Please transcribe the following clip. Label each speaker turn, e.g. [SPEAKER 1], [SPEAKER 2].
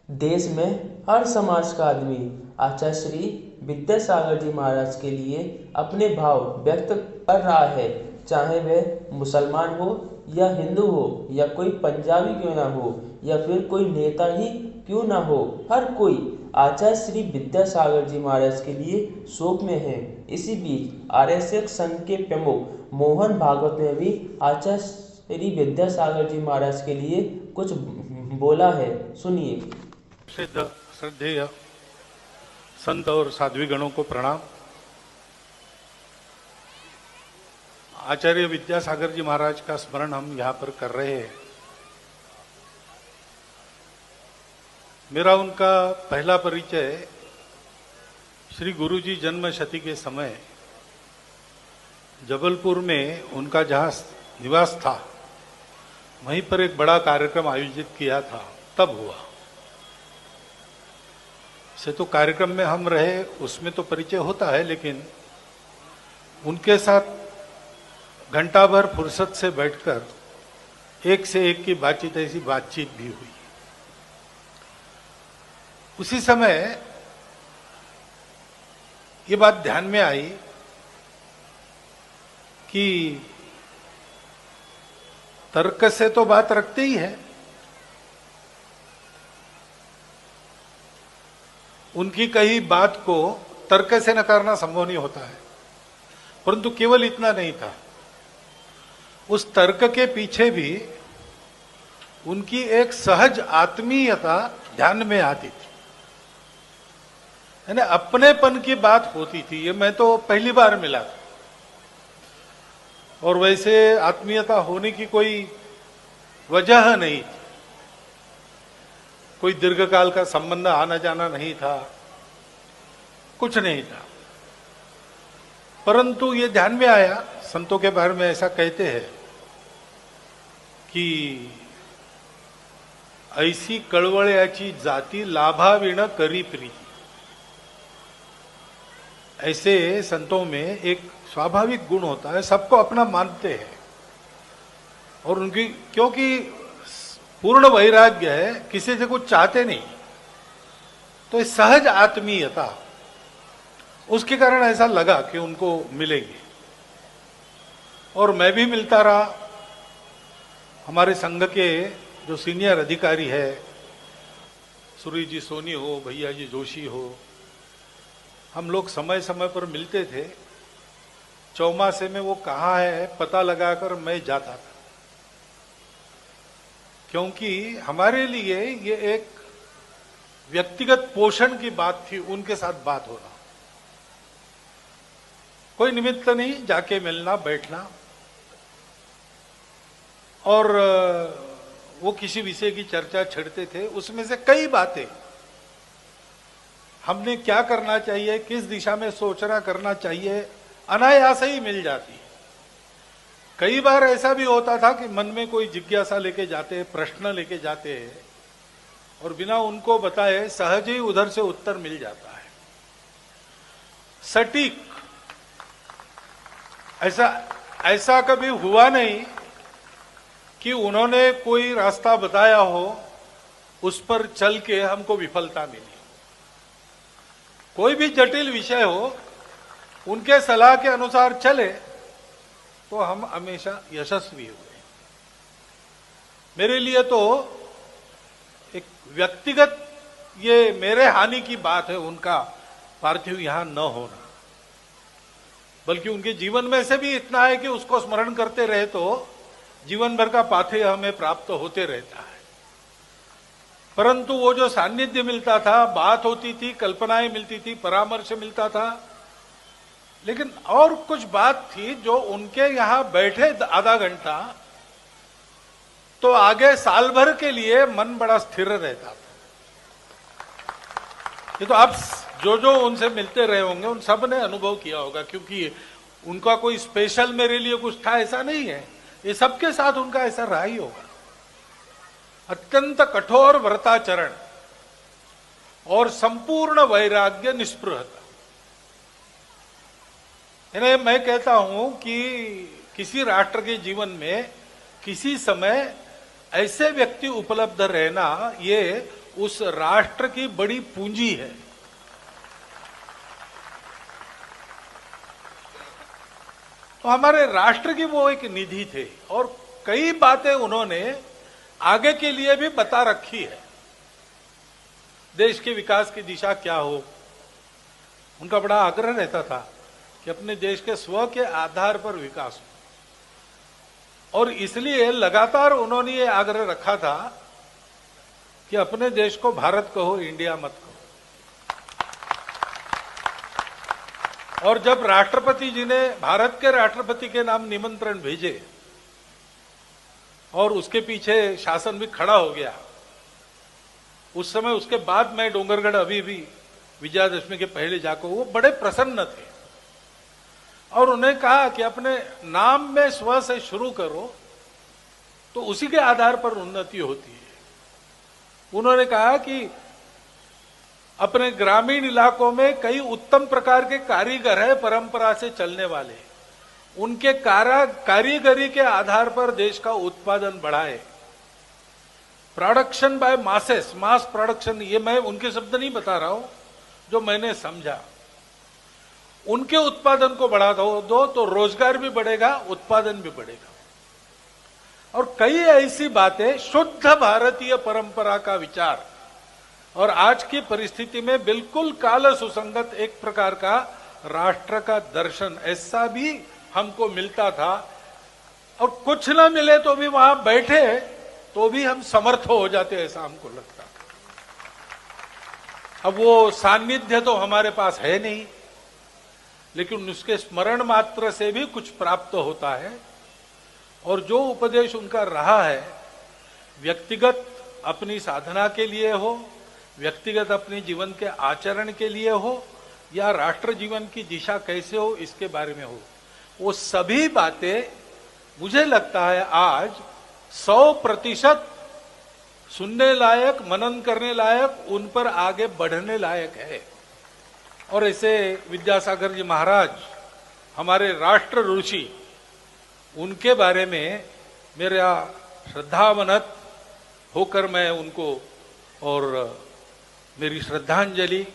[SPEAKER 1] देश में हर समाज का आदमी आचार्य श्री विद्यासागर जी महाराज के लिए अपने भाव व्यक्त कर रहा है, चाहे वह मुसलमान हो या हिंदू हो या कोई पंजाबी क्यों ना हो या फिर कोई नेता ही क्यों ना हो। हर कोई आचार्य श्री विद्यासागर जी महाराज के लिए शोक में है। इसी बीच आरएसएस संघ के प्रमुख मोहन भागवत ने भी आचार्य श्री विद्यासागर जी महाराज के लिए कुछ बोला है, सुनिए।
[SPEAKER 2] सिद्ध श्रद्धेय संत और साध्वी गणों को प्रणाम। आचार्य विद्यासागर जी महाराज का स्मरण हम यहाँ पर कर रहे हैं। मेरा उनका पहला परिचय श्री गुरुजी जन्म शती के समय जबलपुर में उनका जहाँ निवास था वहीं पर एक बड़ा कार्यक्रम आयोजित किया था, तब हुआ। से तो कार्यक्रम में हम रहे, उसमें तो परिचय होता है, लेकिन उनके साथ घंटा भर फुर्सत से बैठकर एक से एक की बातचीत, ऐसी बातचीत भी हुई। उसी समय ये बात ध्यान में आई कि तर्क से तो बात रखते ही है, उनकी कही बात को तर्क से नकारना संभव नहीं होता है। परंतु केवल इतना नहीं था, उस तर्क के पीछे भी उनकी एक सहज आत्मीयता ध्यान में आती थी, यानी अपनेपन की बात होती थी। ये मैं तो पहली बार मिला था, और वैसे आत्मीयता होने की कोई वजह नहीं थी, कोई दीर्घकाल का संबंध आना जाना नहीं था, कुछ नहीं था। परंतु ये ध्यान में आया, संतों के बारे में ऐसा कहते हैं कि ऐसी कळवळ्याची जाती लाभाविण करी प्रीती। ऐसे संतों में एक स्वाभाविक गुण होता है, सबको अपना मानते हैं, और उनकी क्योंकि पूर्ण वैराग्य है, किसी से कुछ चाहते नहीं, तो इस सहज आत्मीयता, उसके कारण ऐसा लगा कि उनको मिलेंगे। और मैं भी मिलता रहा। हमारे संघ के जो सीनियर अधिकारी है, सूरी जी सोनी हो, भैया जी जोशी हो, हम लोग समय समय पर मिलते थे। चौमासे में वो कहाँ है पता लगाकर मैं जाता था, क्योंकि हमारे लिए ये एक व्यक्तिगत पोषण की बात थी, उनके साथ बात होना, कोई निमित्त नहीं, जाके मिलना, बैठना। और वो किसी विषय की चर्चा छेड़ते थे, उसमें से कई बातें हमने क्या करना चाहिए, किस दिशा में सोचना करना चाहिए, अनायास ही मिल जाती। कई बार ऐसा भी होता था कि मन में कोई जिज्ञासा लेके जाते हैं, प्रश्न लेके जाते हैं, और बिना उनको बताए सहज ही उधर से उत्तर मिल जाता है, सटीक। ऐसा कभी हुआ नहीं कि उन्होंने कोई रास्ता बताया हो, उस पर चल के हमको विफलता मिली। कोई भी जटिल विषय हो, उनके सलाह के अनुसार चले तो हम हमेशा यशस्वी हुए। मेरे लिए तो एक व्यक्तिगत ये मेरे हानि की बात है उनका पार्थिव यहां न होना, बल्कि उनके जीवन में से भी इतना है कि उसको स्मरण करते रहे तो जीवन भर का पाथेय हमें प्राप्त होते रहता है। परंतु वो जो सान्निध्य मिलता था, बात होती थी, कल्पनाएं मिलती थी, परामर्श मिलता था, लेकिन और कुछ बात थी जो उनके यहां बैठे आधा घंटा तो आगे साल भर के लिए मन बड़ा स्थिर रहता था। ये तो आप जो जो उनसे मिलते रहे होंगे उन सब ने अनुभव किया होगा, क्योंकि उनका कोई स्पेशल मेरे लिए कुछ था ऐसा नहीं है, ये सबके साथ उनका ऐसा रहा ही होगा। अत्यंत कठोर व्रताचरण और संपूर्ण वैराग्य, निस्पृहता। यानी मैं कहता हूं कि किसी राष्ट्र के जीवन में किसी समय ऐसे व्यक्ति उपलब्ध रहना ये उस राष्ट्र की बड़ी पूंजी है। तो हमारे राष्ट्र की वो एक निधि थे और कई बातें उन्होंने आगे के लिए भी बता रखी है। देश के विकास की दिशा क्या हो, उनका बड़ा आग्रह रहता था कि अपने देश के स्व के आधार पर विकास हो, और इसलिए लगातार उन्होंने ये आग्रह रखा था कि अपने देश को भारत कहो, इंडिया मत कहो। और जब राष्ट्रपति जी ने भारत के राष्ट्रपति के नाम निमंत्रण भेजे और उसके पीछे शासन भी खड़ा हो गया, उस समय उसके बाद मैं डोंगरगढ़ अभी भी विजयादशमी के पहले जाकर, वो बड़े प्रसन्न थे और उन्हें कहा कि अपने नाम में स्व से शुरू करो तो उसी के आधार पर उन्नति होती है। उन्होंने कहा कि अपने ग्रामीण इलाकों में कई उत्तम प्रकार के कारीगर हैं परंपरा से चलने वाले, उनके कारीगरी के आधार पर देश का उत्पादन बढ़ाए। Production by masses, mass production, ये मैं उनके शब्द नहीं बता रहा हूं, जो मैंने समझा। उनके उत्पादन को बढ़ा दो तो रोजगार भी बढ़ेगा, उत्पादन भी बढ़ेगा। और कई ऐसी बातें, शुद्ध भारतीय परंपरा का विचार और आज की परिस्थिति में बिल्कुल काल सुसंगत एक प्रकार का राष्ट्र का दर्शन, ऐसा भी हमको मिलता था। और कुछ ना मिले तो भी वहां बैठे तो भी हम समर्थ हो जाते, ऐसा हमको लगता। अब वो सान्निध्य तो हमारे पास है नहीं, लेकिन उसके स्मरण मात्र से भी कुछ प्राप्त होता है। और जो उपदेश उनका रहा है, व्यक्तिगत अपनी साधना के लिए हो, व्यक्तिगत अपने जीवन के आचरण के लिए हो, या राष्ट्र जीवन की दिशा कैसे हो इसके बारे में हो, वो सभी बातें मुझे लगता है आज 100% सुनने लायक, मनन करने लायक, उन पर आगे बढ़ने लायक है। और ऐसे विद्यासागर जी महाराज, हमारे राष्ट्र ऋषि, उनके बारे में मेरा श्रद्धावनत होकर मैं उनको और मेरी श्रद्धांजलि